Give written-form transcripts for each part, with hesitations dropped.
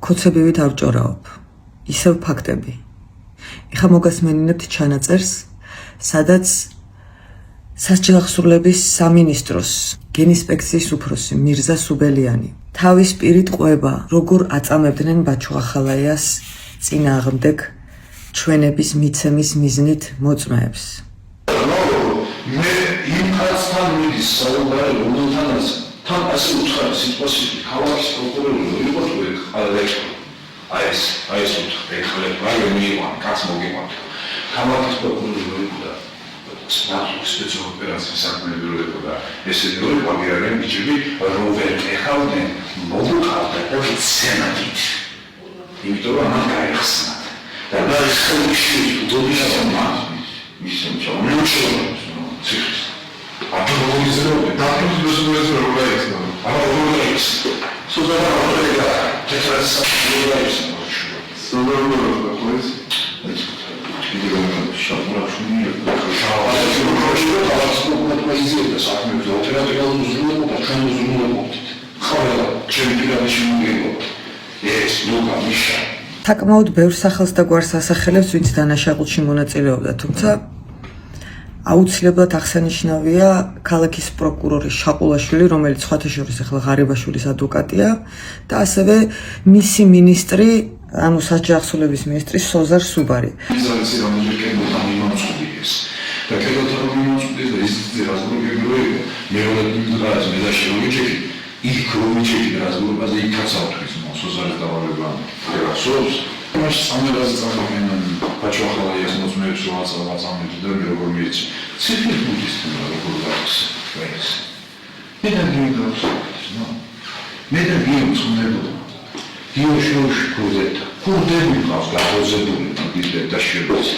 ქოცებივით ავჭორაობ. ისევ ფაქტები. ეხლა მოგასმენინებთ ჩანაწერს, სადაც სასჯელახსოვრლების სამინისტროს გენინსპექციის უფროსი მირზა სუბელიანი თავის პირით ყვება, როგორ აწამებდნენ ბაჩუ ახალაიას წინააღმდეგ ჩვენების მიცემის მიზნით მოწმეებს. მე იმ ხალხთან მიდის საუბარი, რომელთანაც თან ასე უთხარ სიტყვასიტყვი ქალაქის პროკურორი იყო თუ აი ეს ეხლა რა მიიღო კაც მოგიყვანთ ქალაქის პროკურორი იყო და სპეციალურ ოპერაციის საქმეები რო იყო და ესენი რო იყო აგერენ ბიჭები როვერ ეხავდნენ მოგუყავდა და სენატით იმიტომ რომ ამან გაიხსნა და ის ხელში დოდია მისცემ ჩამოჩო ციხის აბა მოგიზრდები დაფუძნებს რო გაიხსნა აბა რო გაიხსნა სულარა რა თეთრას სულარის სულარა ყოლის საკმაოდ ბევრ სახელს და გვარს ასახელებს, ვინც დანაშაულში მონაწილეობდა, თუმცა აუცილებლად აღსანიშნავია ქალაქის პროკურორი შაყულაშვილი, რომელიც სხვათა შორის ახლა ღარიბაშვილის ადვოკატია და ასევე მისი მინისტრი, ანუ სასჯელახსოვრლების მინისტრი სოზარ სუბარი. დიოშოუში ქურდები ყავს გაზოზებული და შევეცი.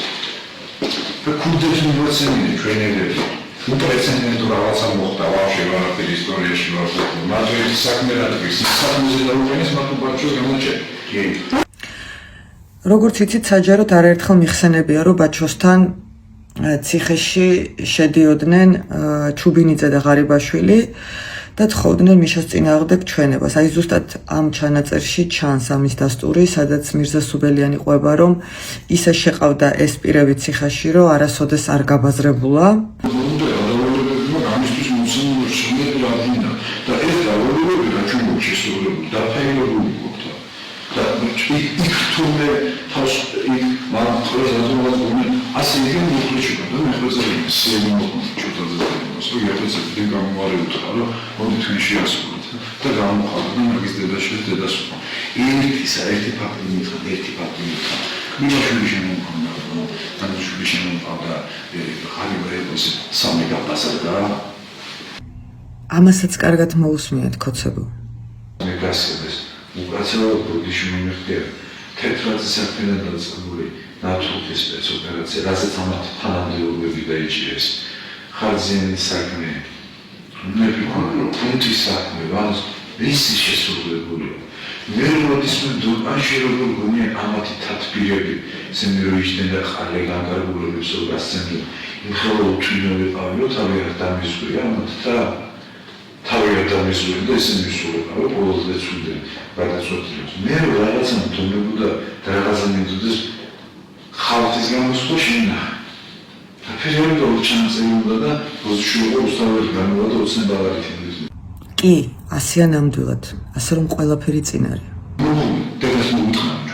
და ქურდებს მივაცემენ ჩვენებები. უპრეცედენტო რაღაცა მოხდა ვაფშე ვარაფერი ისტორიაში ვართ. მაგრამ საქმე რა თქვის, საქმეზე დაუყენეს მათ ბაჩო გამოჭე. როგორც იცით, საჯაროდ არაერთხელ მიხსენებია, რომ ბაჩოსთან ციხეში შედიოდნენ ჩუბინიძე და ღარიბაშვილი და თხოვდნენ მიშას წინააღმდეგ ჩვენებას. აი ზუსტად ამ ჩანაწერში ჩანს ამის დასტური, სადაც მირზა სუბელიანი ყვება, რომ ისე შეყავდა ეს პირები ციხეში, რომ არასოდეს არ გაბაზრებულა. ამასაც კარგად მოусმენთ ქოცებო. თეთრაძის საქმედან დაწყებული ნატურის სპეცოპერაცია, რასაც ამათ თანამდებობები დაიჭირეს. ხარჯიანის საქმე, პუნქტის საქმე, ისი შესრულებულია. მე როდისმე დურბანში როგორ გონია ამათი თათბირები, სენეროიჩდნენ და ყალე განკარგულებს რო გასცემდნენ. იმ ხოლო უთვინო ვიყავი, რომ თავი არ დამიზღვია ამათ და თავი არ დამიზღვია და ისინი მისულიყავი ყოველდღე ცუდნენ გადაწყვეტილებას. მე რაღაცა მტონებოდა და რაღაცა მიდოდეს ხალხის გამოსვლა შენახე. და ფერმერულ ჩანაწერებდა და ბოზშუა უსწავლელი გამოვა და უცნებ აღარით. კი, ასეა ნამდვილად, ასე რომ ყველაფერი წინ არის. დედას მოუთხრა